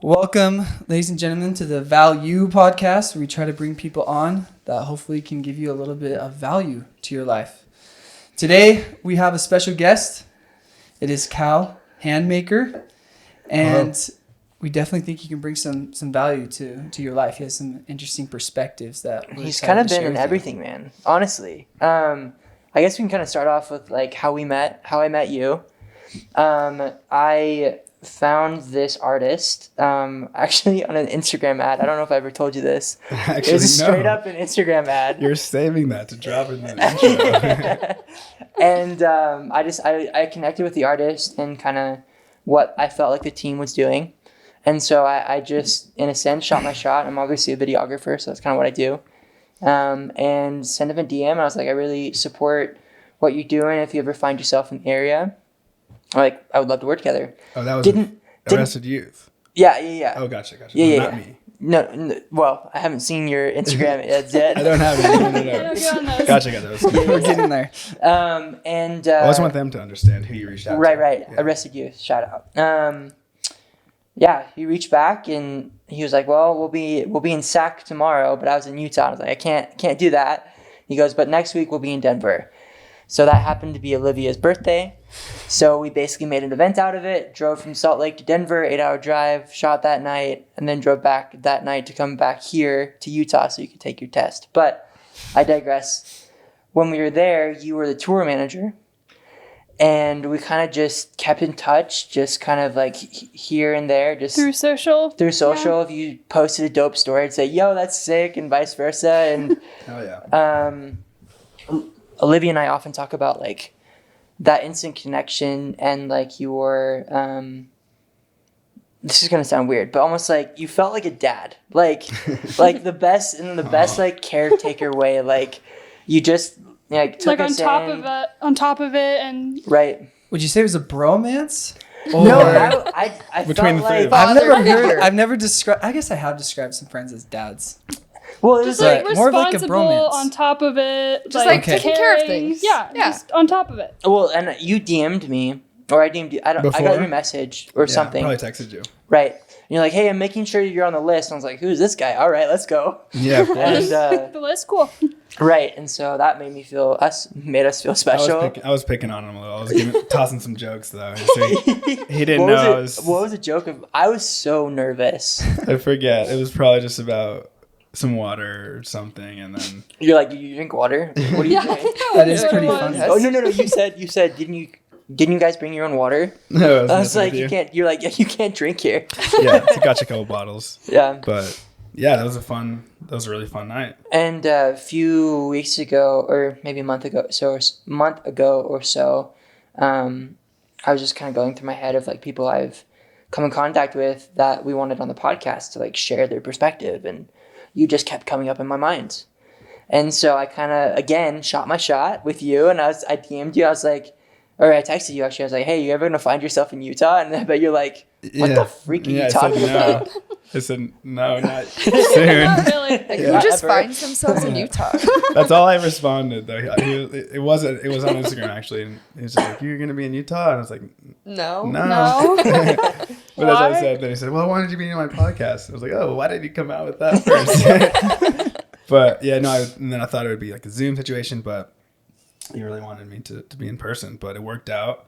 Welcome, ladies and gentlemen, to the Valyou Podcast, where we try to bring people on that hopefully can give you a little bit of value to your life. Today, we have a special guest. It is Cal, handmaker, and we definitely think he can bring some value to your life. He has some interesting perspectives that he's kind of been in everything, man. Honestly, I guess we can kind of start off with like how I met you. I found this artist actually on an Instagram ad. I don't know if I ever told you this. Actually, it was straight up an Instagram ad. You're saving that to drop in the intro. And I connected with the artist and kind of what I felt like the team was doing. And so I just, in a sense, shot my shot. I'm obviously a videographer, so that's kind of what I do. And sent him a DM. And I was like, I really support what you're doing. If you ever find yourself in the area, like, I would love to work together. Oh, that was Arrested Youth. Yeah. Oh, gotcha. Yeah. Not me. No, well, I haven't seen your Instagram yet. I don't have it. No. Gotcha, those. We're getting there. I just want them to understand who you reached out to. Right. Yeah. Arrested Youth, shout out. He reached back and he was like, well, we'll be in SAC tomorrow, but I was in Utah. I was like, I can't do that. He goes, but next week we'll be in Denver. So that happened to be Olivia's birthday. So we basically made an event out of it, drove from Salt Lake to Denver, 8-hour drive, shot that night, and then drove back that night to come back here to Utah so you could take your test. But I digress. When we were there, you were the tour manager, and we kind of just kept in touch, just kind of like here and there. Just Through social. Yeah. If you posted a dope story, I'd say, yo, that's sick, and vice versa. And Olivia and I often talk about like that instant connection and like your this is gonna sound weird, but almost like you felt like a dad, like like the best like caretaker way, like you just took like us on top of it, and right. Would you say it was a bromance? No, I between felt the three like of us. I've never described. I guess I have described some friends as dads. well, it just was like like more of like a responsible bromance. on top of it, Just like taking care of caring. things. Yeah, just on top of it. well, and you DM'd me, or I DM'd you. I got Before? your message or something. Probably texted you. Right. And you're like, hey, I'm making sure you're on the list. And I was like, who's this guy? All right, let's go. Yeah, of course. And The list, cool. right. And so that made us feel special. I was picking on him a little. I was tossing some jokes though. So he didn't know. What was the joke of? I was so nervous. I forget. It was probably just about some water or something, and then You're like, you drink water? What do you drink? That is pretty funny. Oh no! You said, didn't you guys bring your own water? no, I was like, you can't. You're like, yeah, you can't drink here. Yeah, so got you a couple bottles. Yeah. But yeah, that was a really fun night. And a few weeks ago, or maybe a month ago, or so, I was just kind of going through my head of like people I've come in contact with that we wanted on the podcast to like share their perspective, and you just kept coming up in my mind. And so I kind of, again, shot my shot with you, and I DM'd you. I was like, or I texted you actually. I was like, hey, you ever going to find yourself in Utah? And I bet you're like, what the freak are you talking about? I said, no, not soon. Not really. Like, who just finds themselves in Utah? That's all I responded, though. It was on Instagram, actually. And he was just like, you're going to be in Utah? And I was like, No. No. But as I said, then he said, well, why did you be on my podcast? I was like, oh, why did you come out with that first? But yeah, no, and then I thought it would be like a Zoom situation, but he really wanted me to be in person. But it worked out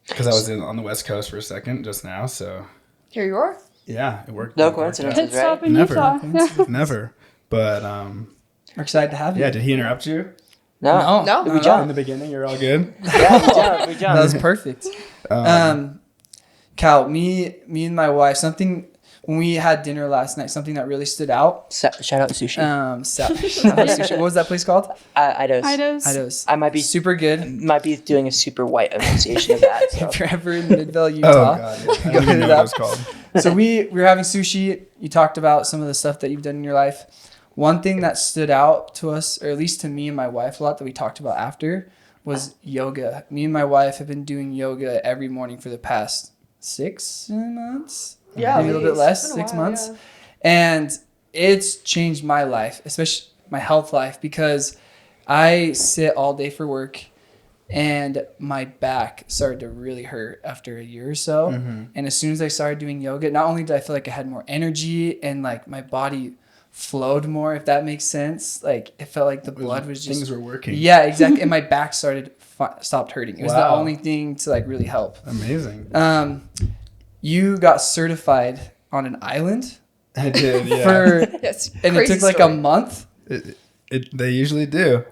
because I was on the West Coast for a second just now. So Here you are. yeah, it worked. No it worked out. coincidence. Pit stop in Never. Utah. Yeah. Never. But We're excited to have you. yeah, did he interrupt you? No. No. We In jumped. the beginning, you're all good. Yeah, we jumped. That was perfect. Cal, me and my wife, when we had dinner last night, something that really stood out. Shout out to sushi. Sushi. What was that place called? Idos. Idos. I might be Super good. Might be doing a super white enunciation of that. So. If you're ever in Midvale, Oh Utah. god, yeah. I Go don't even hit know it what it up. was called. So we were having sushi. You talked about some of the stuff that you've done in your life. One thing that stood out to us, or at least to me and my wife a lot that we talked about after, was yoga. Me and my wife have been doing yoga every morning for the past 6 months. Yeah, Maybe a little bit less, 6 months. Yeah. And it's changed my life, especially my health life, because I sit all day for work. and my back started to really hurt after a year or so. And as soon as I started doing yoga, not only did I feel like I had more energy and like my body flowed more, if that makes sense. Like it felt like the blood was just things were working. Yeah, exactly. And my back stopped hurting. It was the only thing to like really help. Amazing. You got certified on an island. I did. Yeah. Yes. And it took like a month. They usually do.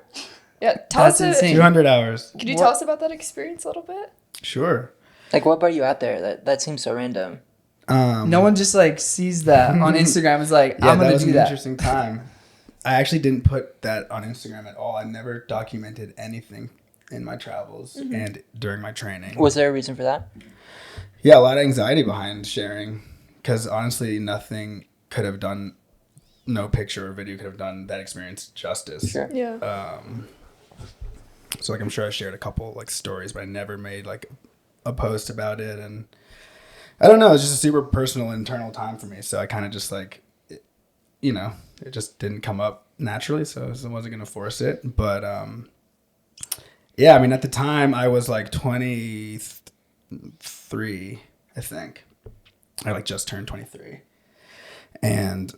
Yeah. Tell That's us. insane. 200 hours. Could you tell us about that experience a little bit? Sure. Like, what brought you out there? That seems so random. No one just like sees that on Instagram. It's like, Yeah, I'm that gonna was do an that. interesting time. I actually didn't put that on Instagram at all. I never documented anything in my travels and during my training. Was there a reason for that? Yeah, a lot of anxiety behind sharing, because honestly, no picture or video could have done that experience justice. Sure. Yeah. So like, I'm sure I shared a couple like stories, but I never made like a post about it. And I don't know, it's just a super personal internal time for me. So I kind of just like, it just didn't come up naturally. So I wasn't going to force it. But yeah, I mean, at the time I was like 23, I think. I like just turned 23. And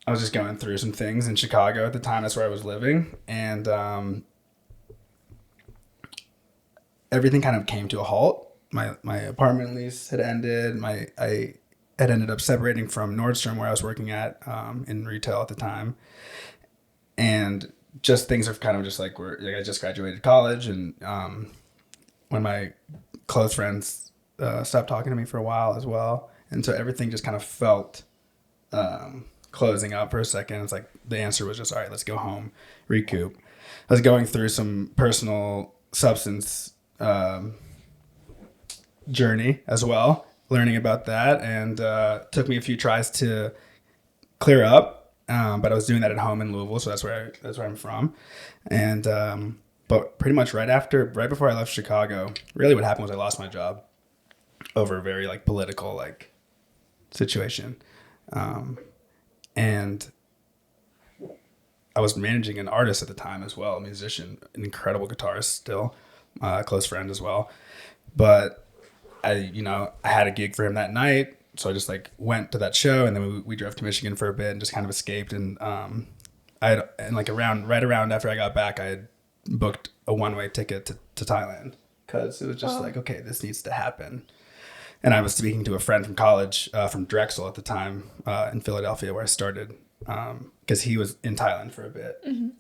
I was just going through some things in Chicago at the time. That's where I was living. And everything kind of came to a halt. My apartment lease had ended. I had ended up separating from Nordstrom, where I was working at in retail at the time. And just things are kind of just like, I just graduated college. And when my close friends stopped talking to me for a while as well. And so everything just kind of felt closing up for a second. It's like the answer was just, all right, let's go home, recoup. I was going through some personal substance journey as well, learning about that, and took me a few tries to clear up. But I was doing that at home in Louisville, so that's where I'm from. And but pretty much right before I left Chicago, really what happened was I lost my job over a very like political like situation. And I was managing an artist at the time as well, a musician, an incredible guitarist still, a close friend as well. But I had a gig for him that night. So I just like went to that show, and then we drove to Michigan for a bit and just kind of escaped. And right around after I got back, I had booked a one-way ticket to Thailand, because it was just like, okay, this needs to happen. And I was speaking to a friend from college, from Drexel at the time, in Philadelphia, where I started, because he was in Thailand for a bit, and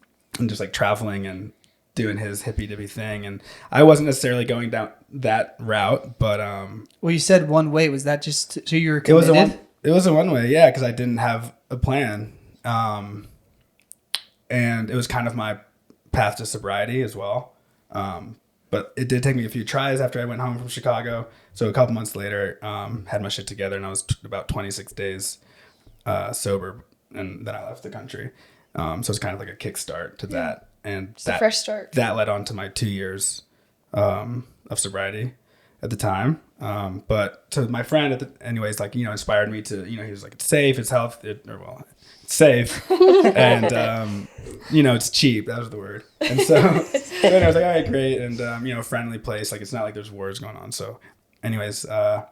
just like traveling and doing his hippie dippy thing. And I wasn't necessarily going down that route, but Well, you said one way. Was that just so you were committed? it was a one way, yeah, because I didn't have a plan, and it was kind of my path to sobriety as well. But it did take me a few tries after I went home from Chicago. So a couple months later, had my shit together, and I was about 26 days sober, and then I left the country. So it's kind of like a kickstart to that. And It's a fresh start. That led on to my 2 years of sobriety at the time. But to my friend, anyways, like, inspired me to, he was like, it's safe, it's health, it's safe, and, it's cheap. That was the word. And so then I was like, all right, great. And, friendly place. Like, it's not like there's wars going on. So anyways, I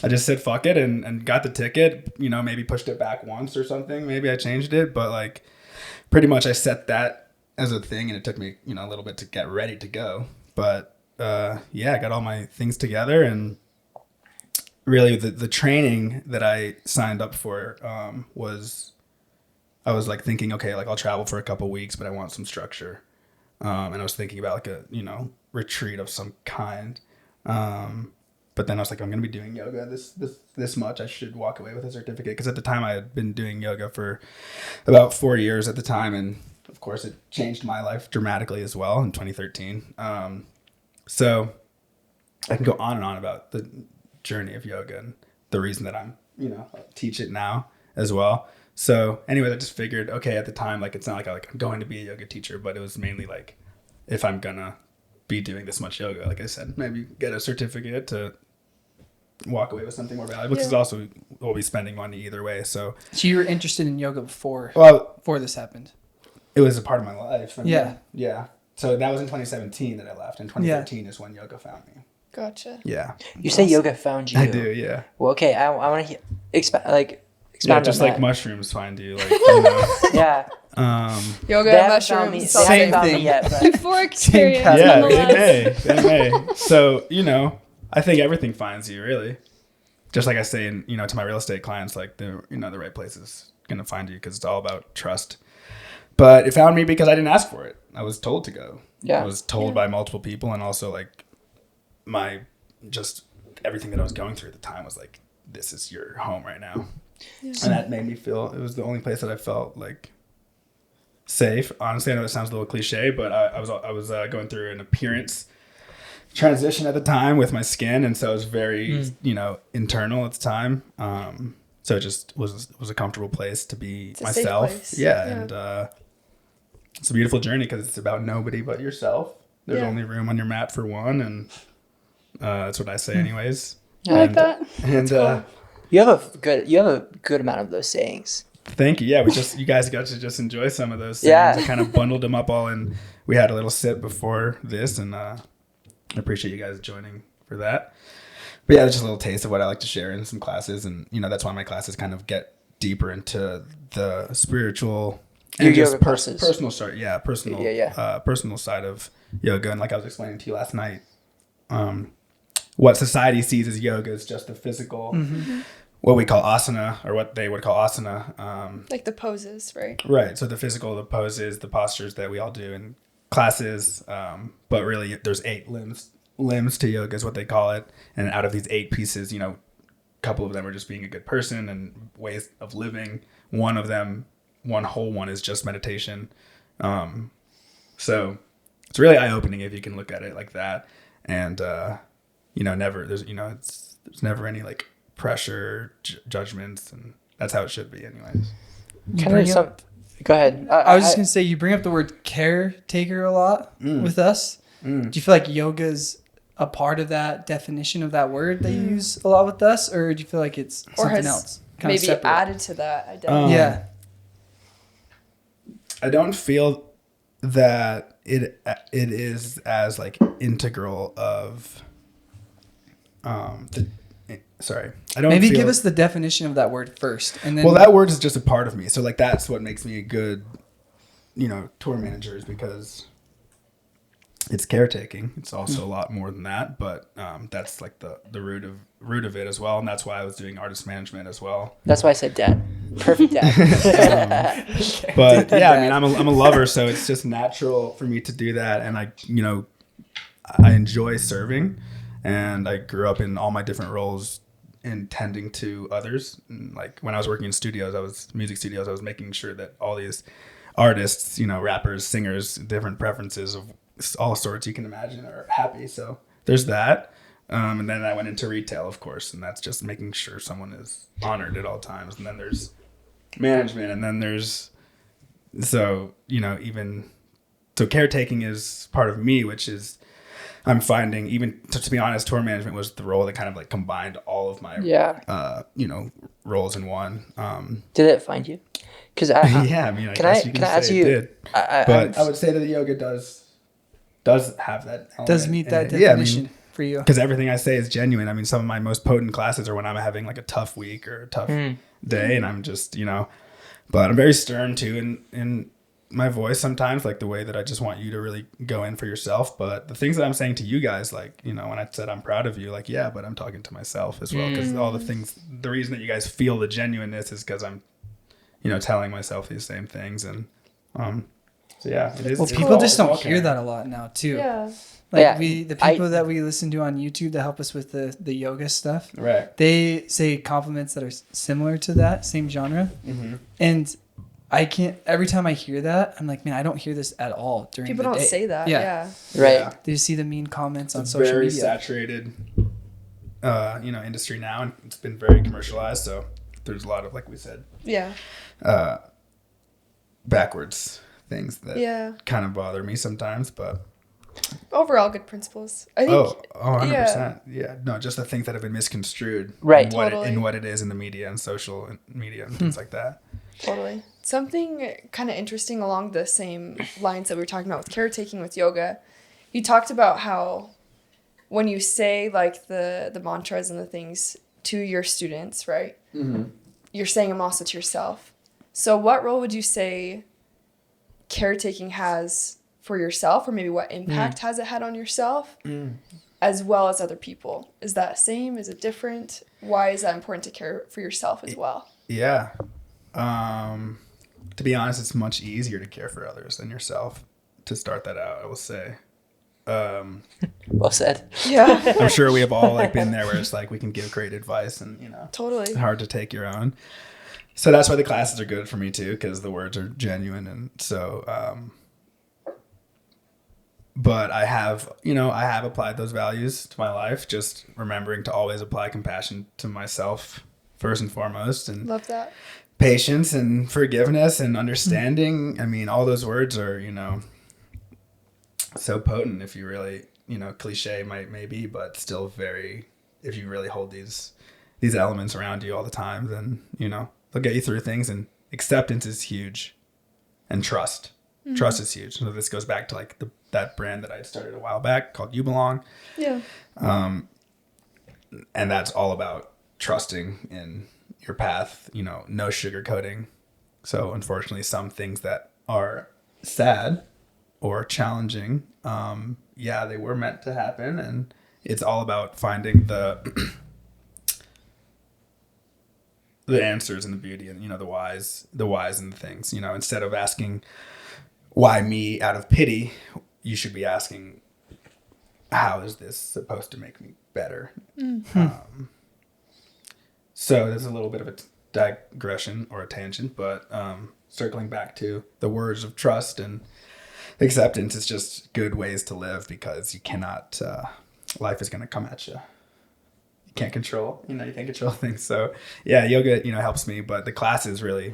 just said, fuck it, and got the ticket, maybe pushed it back once or something. Maybe I changed it, but like pretty much I set that as a thing, and it took me, a little bit to get ready to go. But I got all my things together, and really the training that I signed up for I was like thinking, okay, like I'll travel for a couple weeks, but I want some structure. And I was thinking about like a, retreat of some kind. But then I was like, I'm going to be doing yoga this much. I should walk away with a certificate. Because at the time I had been doing yoga for about 4 years at the time. And of course it changed my life dramatically as well in 2013. So I can go on and on about the journey of yoga and the reason that I'm, teach it now as well. So anyway, I just figured, okay, at the time, like, it's not like I'm going to be a yoga teacher, but it was mainly like, if I'm going to be doing this much yoga, like I said, maybe get a certificate to walk away with something more valuable, because also we'll be spending money either way. So you were interested in yoga before this happened? It was a part of my life. Yeah. Yeah. So that was in 2017 that I left. In 2013 is when yoga found me. Gotcha. Yeah. You say yoga found you. I do, yeah. Well, okay. I want to expound Yeah, just on like that. mushrooms find you. Like, you know. Yeah. Yoga They and haven't found me. mushrooms. They Same haven't found thing. me yet. But Euphoric experience. category. Yeah, nonetheless. they may. So, you know, I think everything finds you, really. Just like I say, to my real estate clients, like, the right place is going to find you because it's all about trust. But it found me because I didn't ask for it. I was told to go. Yeah. I was told by multiple people, and also, like, everything that I was going through at the time was like, this is your home right now. Yeah. And that made me feel, it was the only place that I felt like safe. Honestly, I know it sounds a little cliche, but I was going through an appearance transition at the time with my skin, and so it was very internal at the time. So it just was a comfortable place to be myself. And it's a beautiful journey because it's about nobody but yourself. There's only room on your mat for one, and that's what I say anyways. I like that. And you have a good amount of those sayings. thank you. Yeah, you guys got to just enjoy some of those things. Yeah. I kind of bundled them up all, and we had a little sip before this, and I appreciate you guys joining for that. But yeah, that's just a little taste of what I like to share in some classes, and that's why my classes kind of get deeper into the spiritual and Your just yoga classes. personal side of yoga. And like I was explaining to you last night, what society sees as yoga is just the physical, what we call asana, or what they would call asana. Like the poses, right? Right. So the physical, the poses, the postures that we all do in classes. But really, there's 8 limbs to yoga is what they call it. And out of these 8 pieces, a couple of them are just being a good person and ways of living. One of them, one whole one, is just meditation. So it's really eye-opening if you can look at it like that. And there's never any like pressure, judgments, and that's how it should be anyways. Go ahead. I was just gonna say, you bring up the word caretaker a lot with us. Do you feel like yoga's a part of that definition of that word that you use a lot with us, or do you feel like it's Or something has else? maybe added to that identity? Yeah. I don't feel that it is as like integral of I don't Maybe feel, give us the definition of that word first, and then. well, that word is just a part of me, so like that's what makes me a good tour manager, is because it's caretaking. It's also a lot more than that, but that's like the root of it as well, and that's why I was doing artist management as well. That's why I said dad. Perfect dad. But yeah, I mean, I'm a lover, so it's just natural for me to do that, and I enjoy serving, and I grew up in all my different roles in tending to others. And like when I was working in music studios, I was making sure that all these artists, rappers, singers, different preferences of all sorts you can imagine, are happy. So there's that. And then I went into retail, of course, and that's just making sure someone is honored at all times. And then there's management, and then there's caretaking is part of me, which is I'm finding, even to be honest, tour management was the role that kind of like combined all of my roles in one. Did it find you? Because I mean, I guess you can say it did. But I would say that the yoga does have that element. Does meet that definition for you. Because everything I say is genuine. I mean, some of my most potent classes are when I'm having like a tough week or a tough day, and I'm just, but I'm very stern too in my voice sometimes, like the way that I just want you to really go in for yourself. But the things that I'm saying to you guys, like, when I said I'm proud of you, like, yeah, but I'm talking to myself as well, because all the things, the reason that you guys feel the genuineness is because I'm, telling myself these same things. And so yeah, it is. Well, people just don't hear that a lot now too. Yeah. Like the people that we listen to on YouTube that help us with the yoga stuff, right? They say compliments that are similar to that same genre, and I can't. Every time I hear that, I'm like, man, I don't hear this at all during People the day. don't say that. Yeah. Right. Yeah. They just see the mean comments on It's social very media. saturated, industry now, and it's been very commercialized. So there's a lot of, like we said, backwards things that kind of bother me sometimes, but overall good principles. I think 100%. Yeah. No, just the things that have been misconstrued Right. in what it is in the media and social media and things like that. Totally. Something kind of interesting along the same lines that we were talking about with caretaking with yoga. You talked about how when you say like the mantras and the things to your students, right? Mm-hmm. You're saying them also to yourself. So what role would you say caretaking has for yourself, or maybe what impact has it had on yourself as well as other people? Is that the same? Is it different? Why is that important to care for yourself as well? Yeah. To be honest, it's much easier to care for others than yourself. To start that out, I will say. Well said. Yeah. I'm sure we have all like been there where it's like we can give great advice and Totally. it's hard to take your own. So that's why the classes are good for me too, because the words are genuine. And so, but I have applied those values to my life, just remembering to always apply compassion to myself first and foremost, and Love that. patience and forgiveness and understanding. I mean, all those words are, so potent if you really, cliche maybe, but still very, if you really hold these elements around you all the time, then, they'll get you through things. And acceptance is huge, and trust. Trust is huge. So this goes back to like that brand that I started a while back called You Belong. Yeah. And that's all about trusting in your path, no sugarcoating. So unfortunately, some things that are sad or challenging, they were meant to happen. And it's all about finding the answers and the beauty and, the whys in the things, instead of asking why me out of pity, you should be asking, how is this supposed to make me better? So there's a little bit of a digression or a tangent, but circling back to the words of trust and acceptance is just good ways to live, because you cannot, life is going to come at you. You can't control, you can't control things. So yeah, yoga, helps me, but the classes really,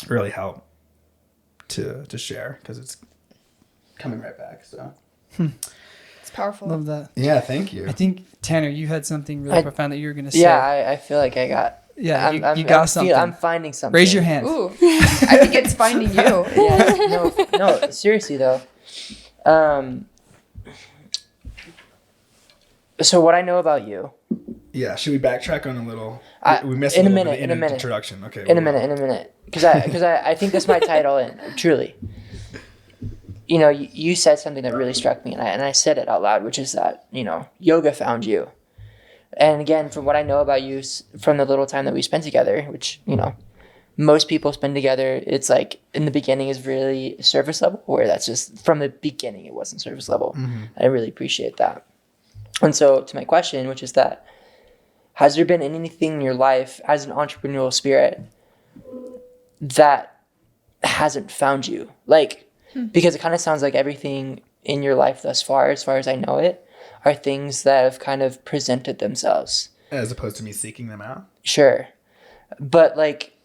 really help to share, because it's coming right back. So It's powerful. Love that. yeah, thank you. I think, Tanner, you had something really profound that you were going to say. Yeah, I feel like I got. Yeah, you got something. I'm finding something. Raise your hand. Ooh. I think it's finding you. Yeah, no, seriously though. So what I know about you. Yeah, should we backtrack on a little? We missed in a a little minute, bit in a minute. Introduction. Okay. In a minute, because I think this might tie it all in. Truly, you said something that really struck me, and I said it out loud, which is that yoga found you. And again, from what I know about you, from the little time that we spent together, which most people spend together, it's like in the beginning is really surface level, where that's just from the beginning it wasn't surface level. Mm-hmm. I really appreciate that. And so to my question, which is that, has there been anything in your life as an entrepreneurial spirit that hasn't found you? Like, because it kind of sounds like everything in your life thus far as I know it, are things that have kind of presented themselves. As opposed to me seeking them out? Sure. But like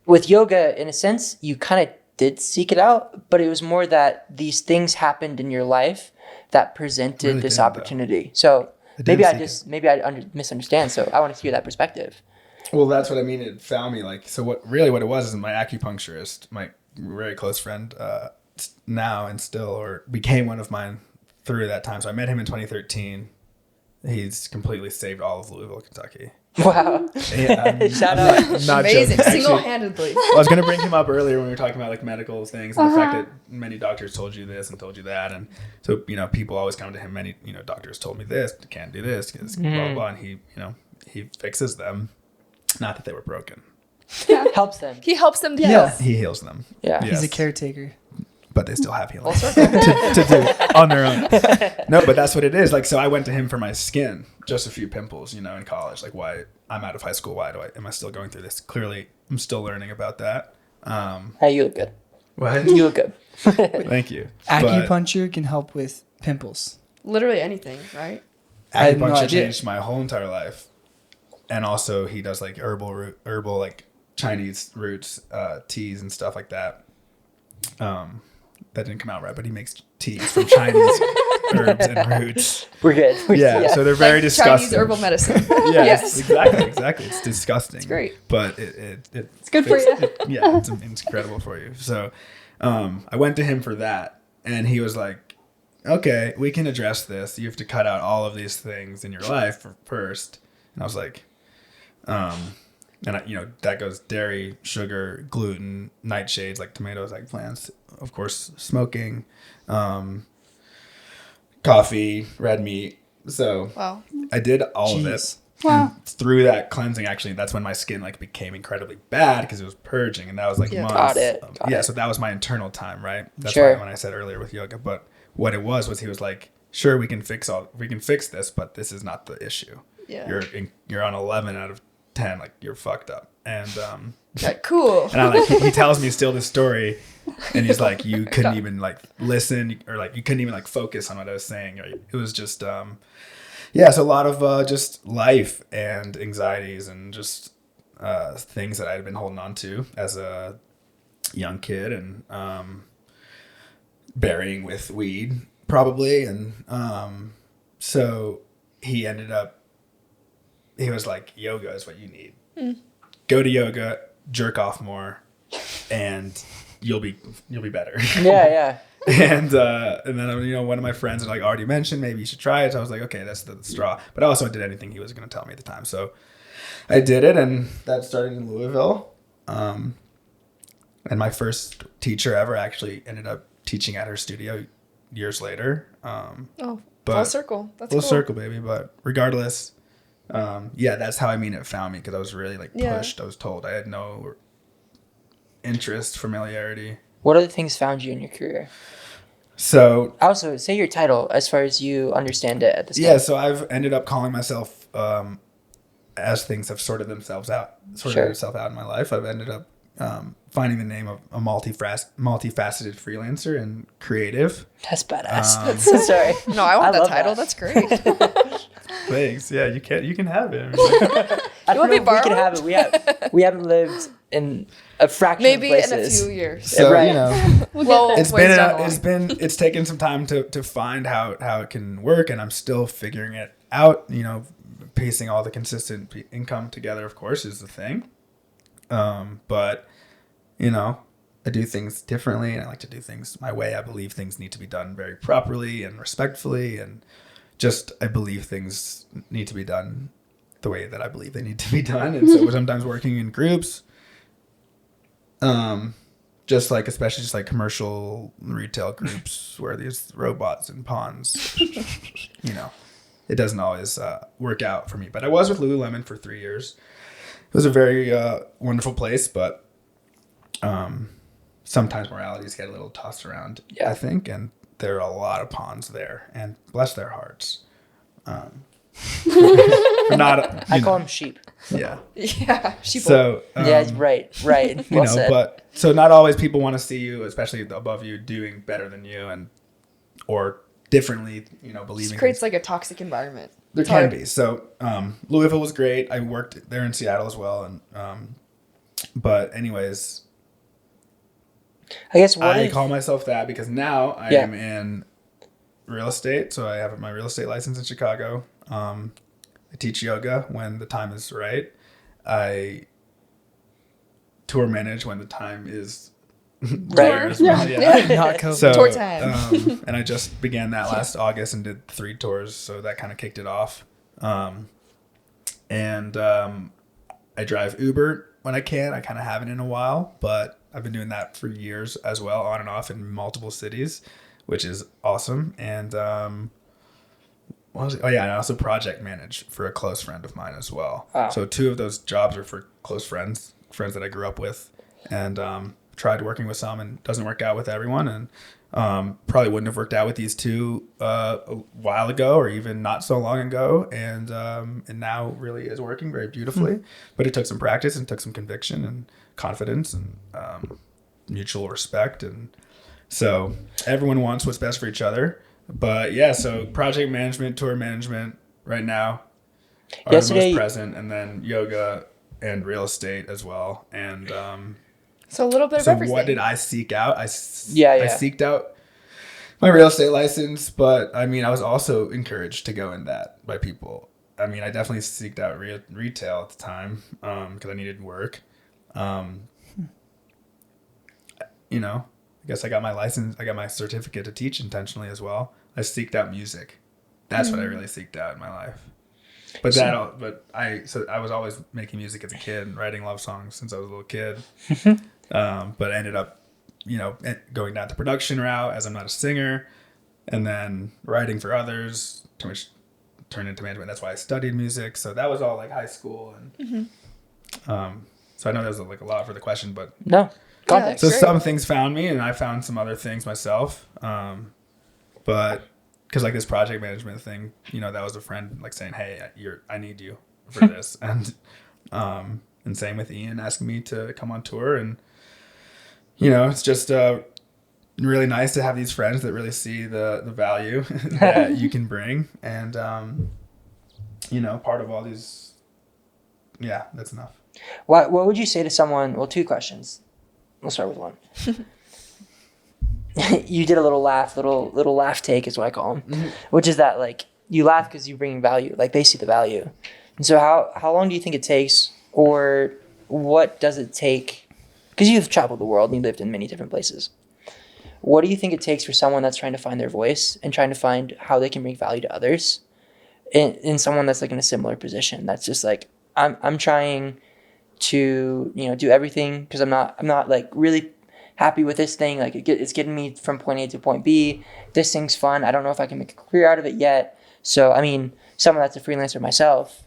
with yoga, in a sense, you kind of did seek it out, but it was more that these things happened in your life that presented Really this did, opportunity. So maybe I misunderstand. So I want to hear that perspective. Well, that's what I mean. It found me like, so what it was is my acupuncturist, my very close friend, now and still, or became one of mine through that time. So I met him in 2013. He's completely saved all of Louisville, Kentucky. Wow. Yeah, Shout out. not Amazing. joking. Actually, Single-handedly. I was going to bring him up earlier when we were talking about like medical things and the fact that many doctors told you this and told you that. And so, people always come to him. Many, doctors told me this, can't do this, because blah, blah, blah. And he fixes them. Not that they were broken. Helps them. He helps them heal. Yeah. He heals them. Yeah. He's a Yes. caretaker. But they still have healing to do on their own. No, but that's what it is. Like, so I went to him for my skin, just a few pimples, in college. Like, why I'm out of high school. Am I still going through this? Clearly, I'm still learning about that. Hey, you look good. What? You look good. Thank you. Acupuncture can help with pimples. Literally anything, right? I had no Acupuncture idea. changed my whole entire life. And also, he does like herbal like Chinese roots, teas and stuff like that. That didn't come out right, but he makes teas from Chinese herbs and roots. We're good. Yeah, so they're very Like disgusting. Chinese herbal medicine. Yeah, Yes. exactly. It's disgusting. It's great. But it's good for you. Yeah, it's incredible for you. So I went to him for that, and he was like, okay, we can address this. You have to cut out all of these things in your life first. And I was like, that goes dairy, sugar, gluten, nightshades like tomatoes, eggplants, of course, smoking, coffee, red meat. So Wow. I did all of it. Wow. And through that cleansing, actually, that's when my skin like became incredibly bad because it was purging, and that was like Yeah. months. Got it. So that was my internal time, right? That's Sure. why when I said earlier with yoga, but what it was he was like, sure, we can fix this, but this is not the issue. Yeah. You're on 11 out of 10, like you're fucked up. And Okay, cool. and I like he tells me still this story, and he's like, you couldn't even like listen, or like you couldn't even like focus on what I was saying. Right? It was just so a lot of just life and anxieties and just things that I had been holding on to as a young kid, and burying with weed probably. And so he was like, yoga is what you need. Go to yoga, jerk off more, and you'll be better. Yeah. And then one of my friends had like already mentioned maybe you should try it. So I was like, okay, that's the straw. But I also did anything he was going to tell me at the time. So I did it, and that started in Louisville. And my first teacher ever actually ended up teaching at her studio years later. Oh, but full circle. That's full cool. circle, baby. But regardless, that's how it found me, because I was really like pushed. I was told I had no interest, familiarity. What other things found you in your career? So Also, say your title as far as you understand it at this yeah, time. so I've ended up calling myself, as things have sorted themselves out in my life, I've ended up finding the name of a multifaceted freelancer and creative. That's badass. So sorry. No, I want that love title. that. That's great. Thanks. Yeah, you can have it. I You don't want know me if we can borrowed? have it. We haven't lived in a fraction Maybe of in a places. few years. So Right. Well, it's ways been down the line. it's taken some time to find how it can work, and I'm still figuring it out. Piecing all the consistent income together, of course, is the thing. But I do things differently, and I like to do things my way. I believe things need to be done very properly and respectfully, and I believe things need to be done the way that I believe they need to be done. And so sometimes working in groups, especially just like commercial retail groups where there's robots and pawns, it doesn't always work out for me. But I was with Lululemon for 3 years. It was a very wonderful place, but sometimes moralities get a little tossed around, I think, and there are a lot of pawns there, and bless their hearts. I call them sheep. Yeah. Yeah. Sheeple. So Yeah, right. Well said. but so not always people want to see you, especially above you, doing better than you or differently. Believing Just creates like a toxic environment. there It's can hard. be. So Louisville was great. I worked there in Seattle as well, and but anyways, I guess I call myself that because now I am in real estate. So I have my real estate license in Chicago. I teach yoga when the time is right. I tour manage when the time is there as well. Yeah. Not COVID. So, Tour time. and I just began that last August and did 3 tours. So that kind of kicked it off. And I drive Uber when I can. I kind of haven't in a while, but I've been doing that for years as well, on and off in multiple cities, which is awesome. And what was it? Oh yeah, and I also project manage for a close friend of mine as well. Wow. So 2 of those jobs are for close friends that I grew up with, and tried working with some, and doesn't work out with everyone, and probably wouldn't have worked out with these 2 a while ago, or even not so long ago, and now really is working very beautifully. But it took some practice and took some conviction and confidence and mutual respect, and so everyone wants what's best for each other. But yeah, so project management, tour management right now are the most present, and then yoga and real estate as well. And So a little bit of everything. what did I seek out? I Yeah. seeked out my real estate license, but I mean, I was also encouraged to go in that by people. I mean, I definitely seeked out retail at the time because I needed work. You know, I guess I got my license, I got my certificate to teach intentionally as well. I seeked out music. That's what I really seeked out in my life. But I was always making music as a kid and writing love songs since I was a little kid. But I ended up, you know, going down the production route as I'm not a singer, and then writing for others, which turned into management. That's why I studied music. So that was all like high school, and so I know there's like a lot for the question, but No context. so Great. some things found me, and I found some other things myself. But because like this project management thing, you know, that was a friend like saying, "Hey, I need you for this," and same with Ian asking me to come on tour, and you know, it's just really nice to have these friends that really see the value that you can bring, and you know, part of all these, yeah, that's enough. What would you say to someone? Well, two questions. We'll start with one. You did a little laugh take is what I call them, which is that like you laugh because you bring value, like they see the value. And so how long do you think it takes, or what does it take? Because you've traveled the world and you lived in many different places. What do you think it takes for someone that's trying to find their voice and trying to find how they can bring value to others, in someone that's like in a similar position? That's just like I'm trying to, you know, do everything because I'm not like really happy with this thing. Like it's getting me from point A to point B. This thing's fun. I don't know if I can make a career out of it yet. So, I mean, someone that's a freelancer myself,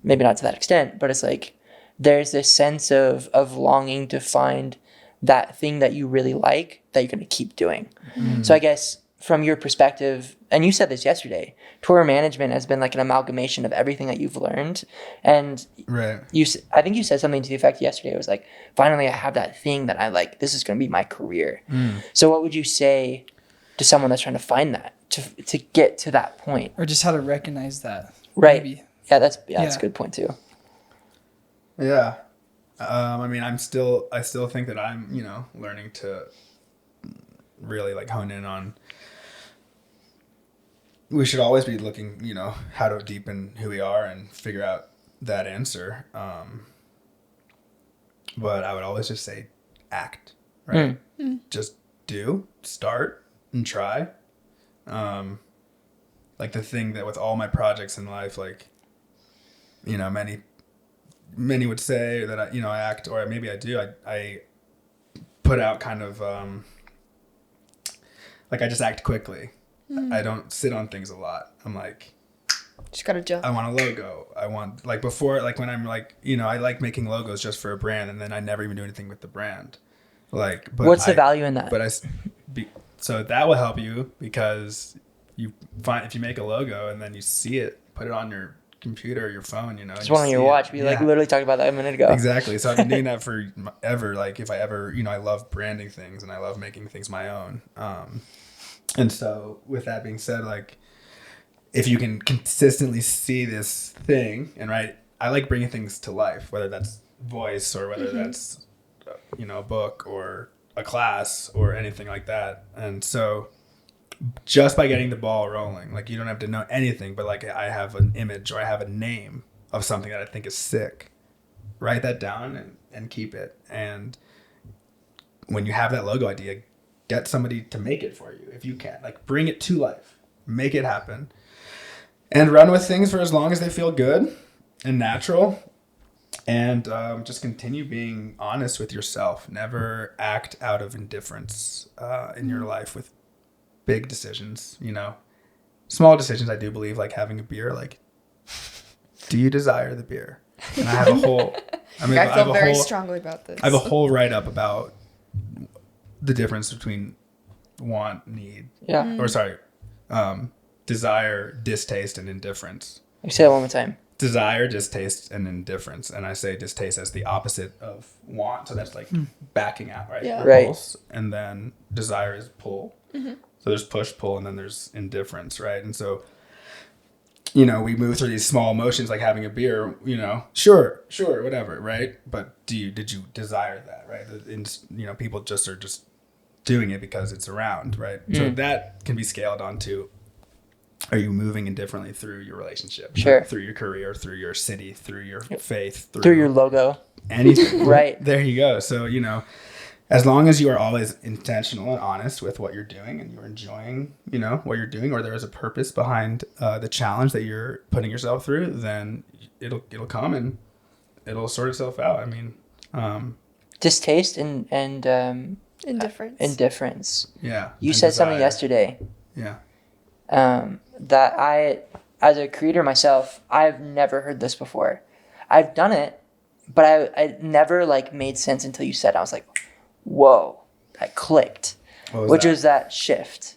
maybe not to that extent, but it's like there's this sense of longing to find that thing that you really like that you're going to keep doing. So I guess from your perspective, and you said this yesterday, tour management has been like an amalgamation of everything that you've learned. And Right. I think you said something to the effect yesterday. It was like, finally, I have that thing that I like. This is going to be my career. So what would you say to someone that's trying to find that, to get to that point? Or just how to recognize that. Right. Maybe. Yeah, that's a good point too. Yeah. I mean, I still think that I'm, you know, learning to really like hone in on, we should always be looking, you know, how to deepen who we are and figure out that answer. But I would always just say act, right? Just start and try. Like the thing that with all my projects in life, like, you know, many would say that I act, or maybe I do. I put out kind of like I just act quickly. I don't sit on things a lot. I'm like, Just gotta jump. I want a logo. I want like before, like when I'm like, you know, I like making logos just for a brand, and then I never even do anything with the brand. Like, but What's the value in that? But so that will help you because you find if you make a logo and then you see it, put it on your computer or your phone, you know, Just one on your watch. We like literally talked about that a minute ago. Exactly. So I've been doing that forever. Like if I ever, you know, I love branding things and I love making things my own. And so with that being said, like if you can consistently see this thing and right, I like bringing things to life, whether that's voice or whether that's, you know, a book or a class or anything like that. And so just by getting the ball rolling, like you don't have to know anything, but like I have an image or I have a name of something that I think is sick, write that down and keep it. And when you have that logo idea, get somebody to make it for you if you can. Like bring it to life, make it happen, and run with things for as long as they feel good and natural. And just continue being honest with yourself. Never act out of indifference in your life with big decisions, you know. Small decisions, I do believe, like having a beer, like, do you desire the beer? And I have a whole... I feel very strongly about this. I have a whole write-up about the difference between want, need, or sorry, desire, distaste, and indifference. You say that one more time. Desire, distaste, and indifference. And I say distaste as the opposite of want. So that's like backing out, right? Yeah. Repulse. And then desire is pull. So there's push, pull, and then there's indifference, right? And so, you know, we move through these small emotions like having a beer, you know, sure, whatever, right? But did you desire that, right? And, you know, people just are just doing it because it's around, right? So that can be scaled onto, are you moving indifferently through your relationship, Sure, through your career, through your city, through your faith, through your logo, anything. right? There you go. So, you know, as long as you are always intentional and honest with what you're doing and you're enjoying, you know, what you're doing, or there is a purpose behind the challenge that you're putting yourself through, then it'll come and it'll sort itself out. I mean, Distaste and Indifference. yeah. You and said something desire. yesterday. Yeah. That I, as a creator myself, I've never heard this before. I've done it, but I never like made sense until you said it. I was like, whoa, that clicked. What Was that shift.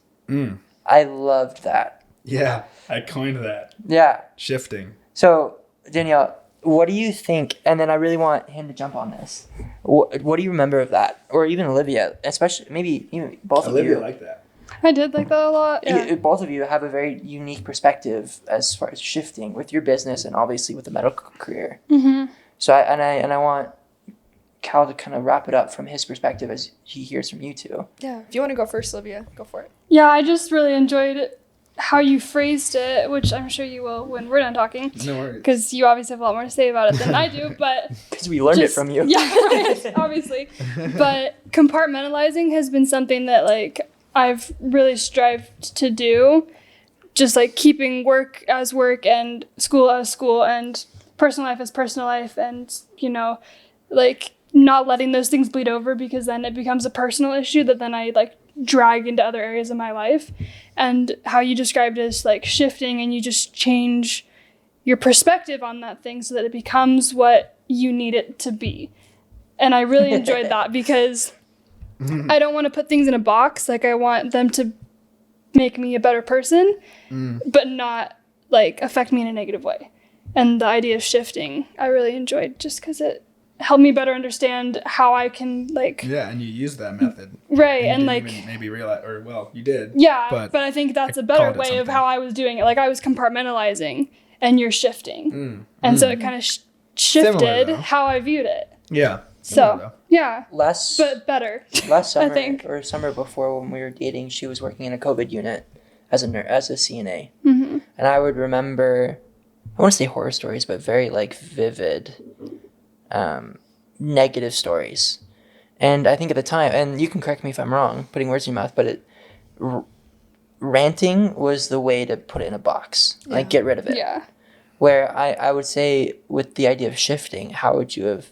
I loved that. Yeah. I coined that. Yeah. Shifting. So, Danielle, what do you think? And then I really want him to jump on this. What do you remember of that? Or even Olivia, especially, maybe even both of you. Olivia liked that. I did like that a lot. Yeah. Both of you have a very unique perspective as far as shifting with your business and obviously with the medical career. Mm-hmm. So I want Cal to kind of wrap it up from his perspective as he hears from you two. Yeah. If you want to go first, Olivia, go for it. Yeah, I just really enjoyed how you phrased it, which I'm sure you will when we're done talking. No worries. Because you obviously have a lot more to say about it than I do, but... Because we learned it from you. Yeah, right, obviously. But compartmentalizing has been something that, like, I've really strived to do. Just, like, keeping work as work and school as school and personal life as personal life and, you know, like, not letting those things bleed over because then it becomes a personal issue that then I, like, drag into other areas of my life. And how you described it as, like, shifting and you just change your perspective on that thing so that it becomes what you need it to be. And I really enjoyed that because I don't want to put things in a box. Like, I want them to make me a better person, but not, like, affect me in a negative way. And the idea of shifting, I really enjoyed just because it helped me better understand how I can, like... Yeah, and you used that method. Right, and and you like... didn't even maybe realize, or, well, you did. Yeah, but I think that's I a better called it way of something. how I was doing it. Like, I was compartmentalizing, and you're shifting. And so it kind of shifted Similar, though. how I viewed it. Yeah. So, though. yeah, Last better. last summer think. or summer before when we were dating, she was working in a COVID unit as a CNA. Mm-hmm. And I would remember, I want to say horror stories, but very like vivid negative stories. And I think at the time, and you can correct me if I'm wrong, putting words in your mouth, but ranting was the way to put it in a box. Like, get rid of it. Yeah. Where I would say with the idea of shifting, how would you have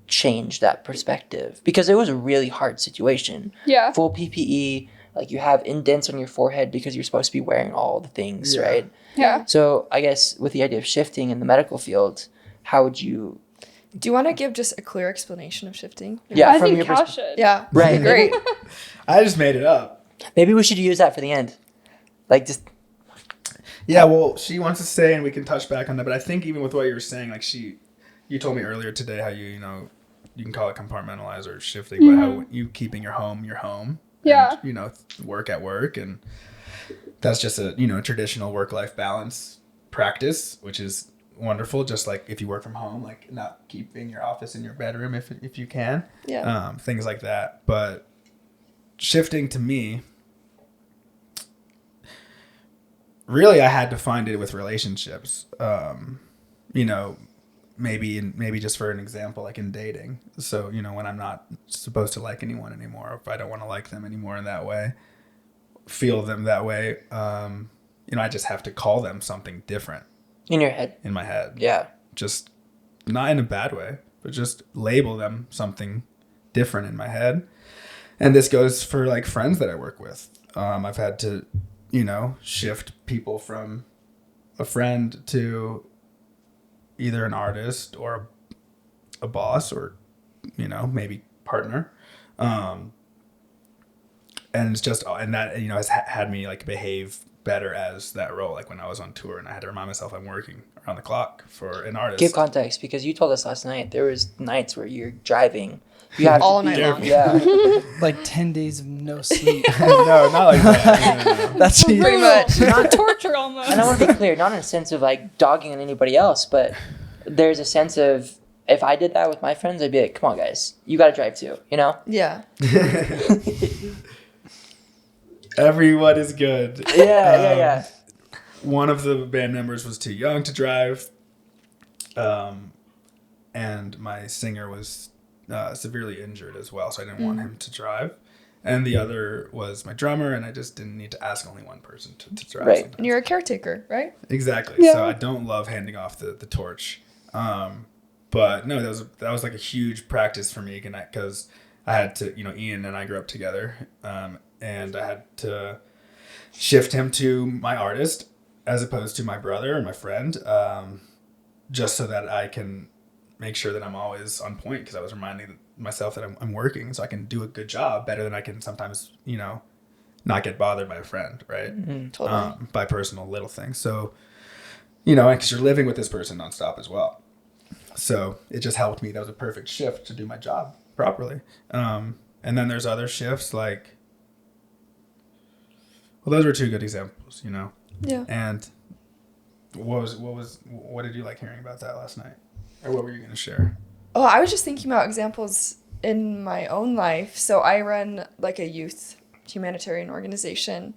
changed that perspective? Because it was a really hard situation. Yeah. Full PPE, like you have indents on your forehead because you're supposed to be wearing all the things, Yeah. right? Yeah. So I guess with the idea of shifting in the medical field, how would you... Do you want to give just a clear explanation of shifting? Yeah, I from think your Cal perspective. should. Yeah. Right. Great. I just made it up. Maybe we should use that for the end. Like just... Yeah, well, she wants to say, and we can touch back on that, but I think even with what you were saying, like you told me earlier today how you know, you can call it compartmentalize or shifting, but how you keeping your home. Yeah. And, you know, work at work, and that's just a, you know, traditional work-life balance practice, which is wonderful. Just like if you work from home, like not keeping your office in your bedroom if you can. Yeah. Things like that. But shifting to me, really, I had to find it with relationships. You know, maybe just for an example, like in dating. So, you know, when I'm not supposed to like anyone anymore, or if I don't want to like them anymore in that way, feel them that way, you know, I just have to call them something different In your head. in my head. Yeah. Just not in a bad way, but just label them something different in my head. And this goes for like friends that I work with. I've had to, you know, shift people from a friend to either an artist or a boss or, you know, maybe partner. And it's just, and that, you know, has had me like behave better as that role. Like when I was on tour and I had to remind myself I'm working around the clock for an artist. Give context, because you told us last night there was nights where you're driving. You have All to be, night long. Yeah. Like 10 days of no sleep. No, not like that. No. That's Pretty much. Not, Torture almost. and I want to be clear, not in a sense of like dogging on anybody else, but there's a sense of if I did that with my friends, I'd be like, come on, guys, you got to drive too, you know? Yeah. Everyone is good. Yeah. One of the band members was too young to drive. And my singer was severely injured as well, so I didn't want him to drive. And the other was my drummer, and I just didn't need to ask only one person to drive. Right. Sometimes. And you're a caretaker, right? Exactly. Yeah. So I don't love handing off the torch. But no, that was like a huge practice for me because I had to, Ian and I grew up together, and I had to shift him to my artist as opposed to my brother and my friend, just so that I can make sure that I'm always on point, because I was reminding myself that I'm working so I can do a good job better than I can sometimes, not get bothered by a friend, right? Mm-hmm. Totally. By personal little things. So, because you're living with this person nonstop as well. So it just helped me. That was a perfect shift to do my job properly. And then there's other shifts well, those were two good examples, Yeah. And what did you like hearing about that last night? Or what were you going to share? Oh, I was just thinking about examples in my own life. So I run like a youth humanitarian organization,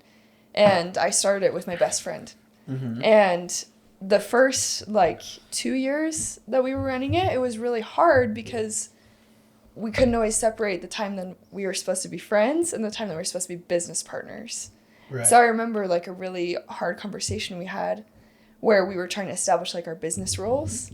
and I started it with my best friend. Mm-hmm. And the first 2 years that we were running it, it was really hard because we couldn't always separate the time that we were supposed to be friends and the time that we were supposed to be business partners. Right. So I remember a really hard conversation we had where we were trying to establish our business roles,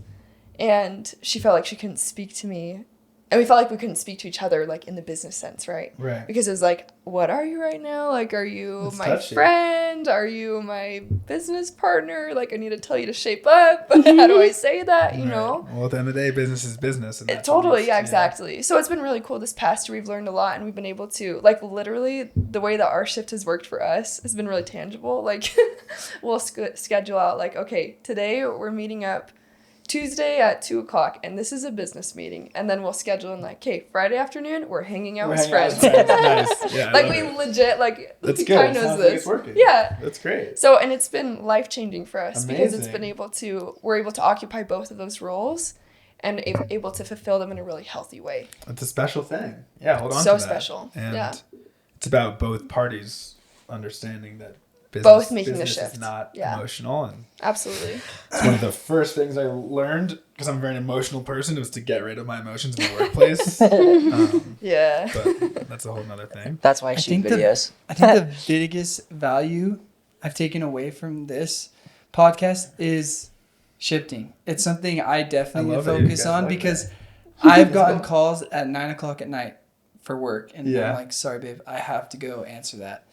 and she felt like she couldn't speak to me, and we felt like we couldn't speak to each other in the business sense, right? Right. Because it was what are you right now? Are you That's my touchy. friend? Are you my business partner? I need to tell you to shape up. How do I say that? You know? Well, at the end of the day, business is business. And that's Totally, always- yeah, exactly. So it's been really cool this past year. We've learned a lot, and we've been able to, literally, the way that our shift has worked for us has been really tangible. We'll schedule out, okay, today we're meeting up Tuesday at 2:00, and this is a business meeting. And then we'll schedule in okay, Friday afternoon, we're hanging out with friends. Nice. Yeah, I love we it. legit, That's he good. kind of knows Sounds like this. it's working. Yeah. That's great. So, and it's been life-changing for us because it's Amazing. been we're able to occupy both of those roles and able to fulfill them in a really healthy way. It's a special thing. Yeah, hold on So to that. special. And Yeah. it's about both parties understanding that Both making the business shift. is not Yeah. emotional. And Absolutely. it's one of the first things I learned, because I'm a very emotional person, was to get rid of my emotions in the workplace. Yeah. But that's a whole nother thing. That's why I shoot think the- videos. I think the biggest value I've taken away from this podcast is shifting. It's something I definitely I love that you focus guys on like because I've gotten calls at 9:00 at night for work, and Yeah. I'm like, sorry, babe, I have to go answer that.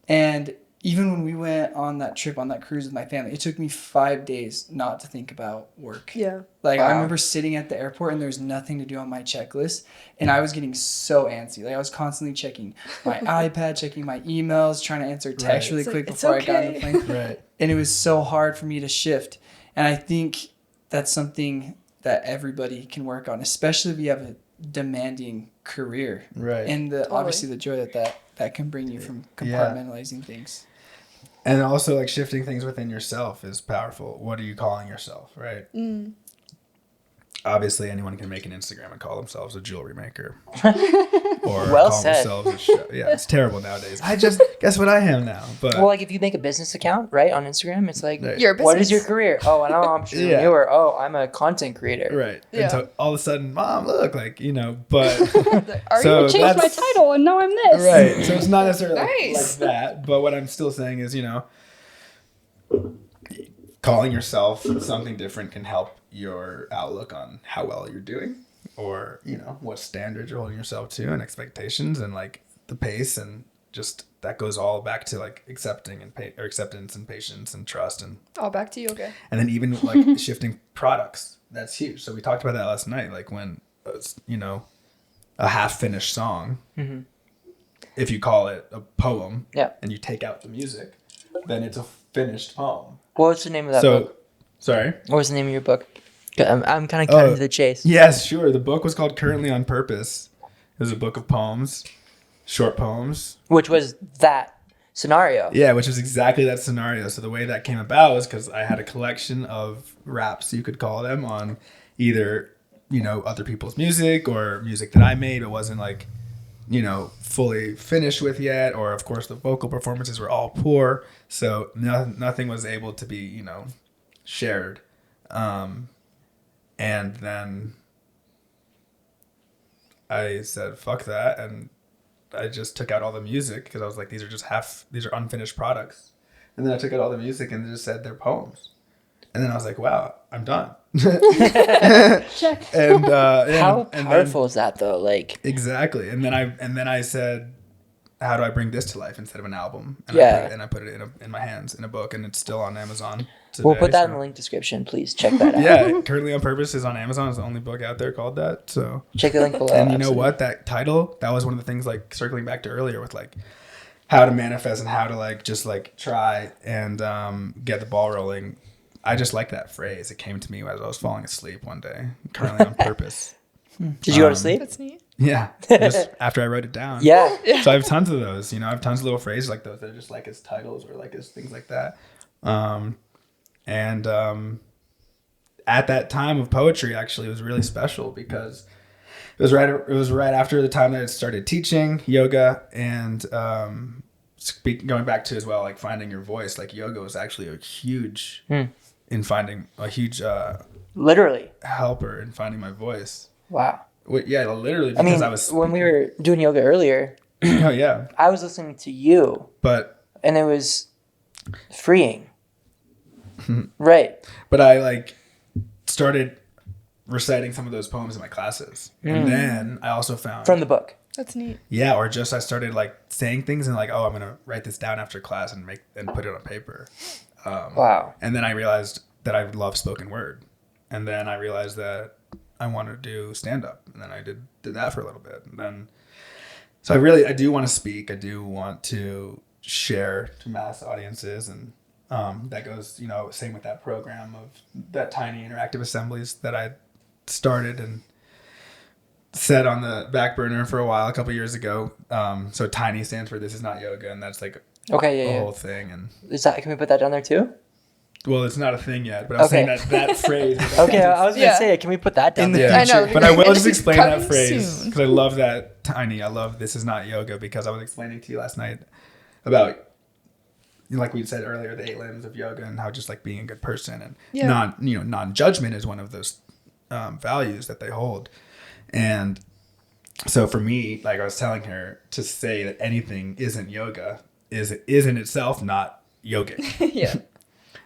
And even when we went on that trip, on that cruise with my family, it took me 5 days not to think about work. Yeah. I Wow. remember sitting at the airport and there's nothing to do on my checklist, and I was getting so antsy. I was constantly checking my iPad, checking my emails, trying to answer texts Right. really It's quick it's before I got on okay. the plane. Right. And it was so hard for me to shift. And I think that's something that everybody can work on, especially if you have a demanding career. Right. And Totally. obviously the joy that can bring you from compartmentalizing things. And also, shifting things within yourself is powerful. What are you calling yourself, right? Mm. Obviously, anyone can make an Instagram and call themselves a jewelry maker. Or Well call said. themselves a yeah, it's terrible nowadays. Guess what I am now? But Well, if you make a business account, right, on Instagram, it's like, Right. You're a what is your business. career? Oh, I'm an entrepreneur. Oh, I'm a content creator. right. Yeah. And so all of a sudden, Mom, look, but Are So you? Changed my that's- title and now I'm this. right. So it's not necessarily Nice. like that. But what I'm still saying is, calling yourself something different can help your outlook on how well you're doing, or what standards you're holding yourself to, and expectations, and the pace, and just that goes all back to acceptance and patience and trust, and All back to yoga. then even shifting products. That's huge. So we talked about that last night, when a half finished song, Mm-hmm. if you call it a poem, Yeah. and you take out the music, then it's a finished poem. What was the name of that book? Sorry. What was the name of your book? I'm kind of cutting to the chase. Yes, sure. The book was called Currently on Purpose. It was a book of poems, short poems. Which was that scenario. Yeah, which was exactly that scenario. So the way that came about was because I had a collection of raps, you could call them, on either other people's music or music that I made. It wasn't like, fully finished with yet. Or of course the vocal performances were all poor. So nothing was able to be, shared. And then I said, fuck that. And I just took out all the music because I was like, these are unfinished products. And then I took out all the music and just said they're poems. And then I was like, wow, I'm done. Check. And How powerful is that though? Like, exactly. And then I said, how do I bring this to life instead of an album? And I put it in my hands in a book, and it's still on Amazon today. We'll put that in the link description. Please check that out. Yeah, Currently on Purpose is on Amazon. It's the only book out there called that. So check the link below. And you know what? That title, that was one of the things, like circling back to earlier with like how to manifest and how to like just like try and get the ball rolling. I just like that phrase. It came to me as I was falling asleep one day. Currently on Purpose. Did you go to sleep? That's neat. Yeah, just after I wrote it down. Yeah. So I have tons of those. I have tons of little phrases like those that are just like as titles or like as things like that. At that time of poetry, actually, it was really special because it was right after the time that I started teaching yoga and going back to as well, like finding your voice. Like yoga was actually a huge in finding a huge literally helper in finding my voice. Wow. Yeah, literally because I was when we were doing yoga earlier. Oh yeah. I was listening to you, and it was freeing. Right. But I like started reciting some of those poems in my classes, and then I also found from the book. That's neat. Yeah, or just I started like saying things and like, oh, I'm gonna write this down after class and put it on paper. Wow. And then I realized that I love spoken word, and then I realized that I wanted to do stand up, and then I did that for a little bit, and then so I do want to speak. I do want to share to mass audiences, and that goes same with that program of that tiny interactive assemblies that I started and set on the back burner for a while a couple years ago. So tiny stands for This Is Not Yoga, and that's like the whole thing. And can we put that down there too? well, it's not a thing yet, but I was saying that phrase. Okay, I was gonna say, can we put that down in the there? future? I know, But I will just explain that coming phrase soon. because I love that tiny. I love This Is Not Yoga because I was explaining to you last night about, like we said earlier, the 8 limbs of yoga and how just like being a good person and non-judgment is one of those values that they hold. And so for me, like I was telling her, to say that anything isn't yoga is in itself not yogic. Yeah.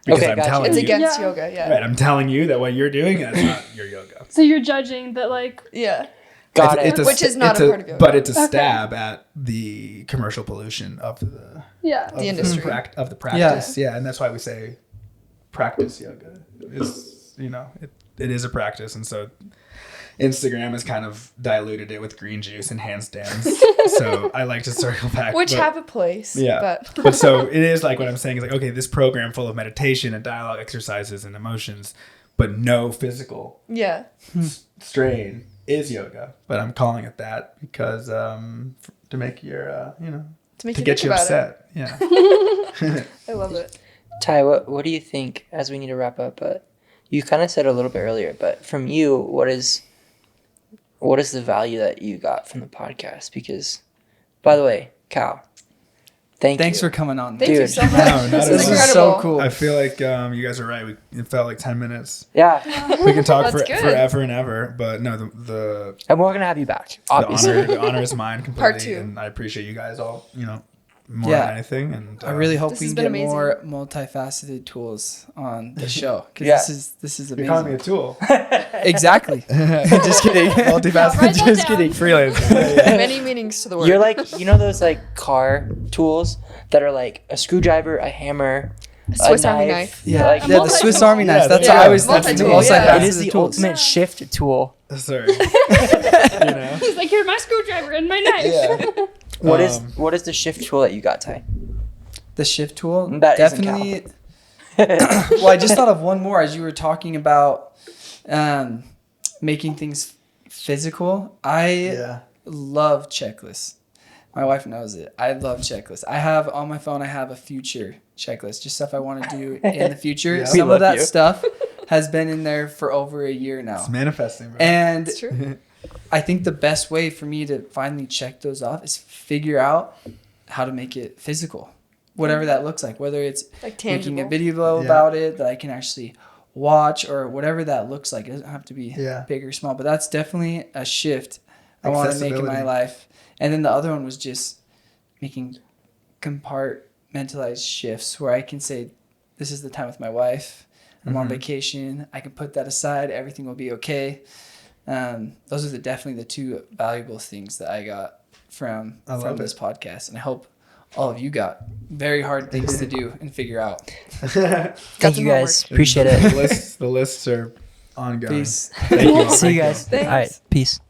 Because Okay, I'm gotcha. telling It's you, against Yeah. yoga, yeah. right? I'm telling you that what you're doing is not your yoga. So you're judging that, like, Yeah. Got it. Which is not a part of yoga. But it's a Okay. stab at the commercial pollution of the yeah. The industry. of the practice. Yeah, and that's why we say practice yoga. It's it is a practice, and so Instagram has kind of diluted it with green juice and handstands. So I like to circle back. Which have a place. Yeah. But so it is like what I'm saying is like, okay, this program full of meditation and dialogue exercises and emotions, but no physical Yeah. strain is yoga. But I'm calling it that because to make your To make to you get think you about upset. Yeah. it. I love it. Ty, what do you think, as we need to wrap up, but you kind of said a little bit earlier, but from you, what is the value that you got from the podcast? Because, by the way, Cal, Thanks you. for coming on. Thank you Dude. so much. No, not This at is all. This is incredible. so cool. I feel like you guys are right. It felt like 10 minutes. Yeah, We can talk That's good. forever and ever, but no, the and we're going to have you back, obviously. the honor is mine completely. Part 2. And I appreciate you guys all, more Yeah. than anything. And I really hope This we has can been get amazing. more multifaceted tools on the show because Yeah. this is you're calling me amazing. a tool. Exactly. Just kidding. Multifaceted. Write that Just down. kidding. Freelance. Many meanings to the word. You're like, those like car tools that are like a screwdriver, a hammer, Swiss a Army knife. Yeah, Like, the Swiss Army knife. Yeah, That's there what you I go. always. That's the Multi-tool, multifaceted yeah. It is the tools. ultimate shift tool. Sorry. He's like, here's my screwdriver and my knife. Yeah. What is the shift tool that you got, Ty? The shift tool. That isn't definitely. Well, I just thought of one more as you were talking about making things physical. I love checklists. My wife knows it. I love checklists. I have on my phone, I have a future checklist, just stuff I want to do in the future. Yeah. Some We of that love you. stuff has been in there for over a year now. It's manifesting, bro. And It's true. I think the best way for me to finally check those off is figure out how to make it physical, whatever that looks like, whether it's Like tangible. making a video about it that I can actually watch or whatever that looks like. It doesn't have to be big or small, but that's definitely a shift I want to make in my life. And then the other one was just making compartmentalized shifts where I can say, this is the time with my wife. I'm on vacation. I can put that aside. Everything will be okay. Those are definitely the two valuable things that I got from this podcast. And I hope all of you got very hard things to do and figure out. Thank you guys. Appreciate it. The lists are ongoing. Peace. Thank you. See you guys. Thanks. All right. Peace.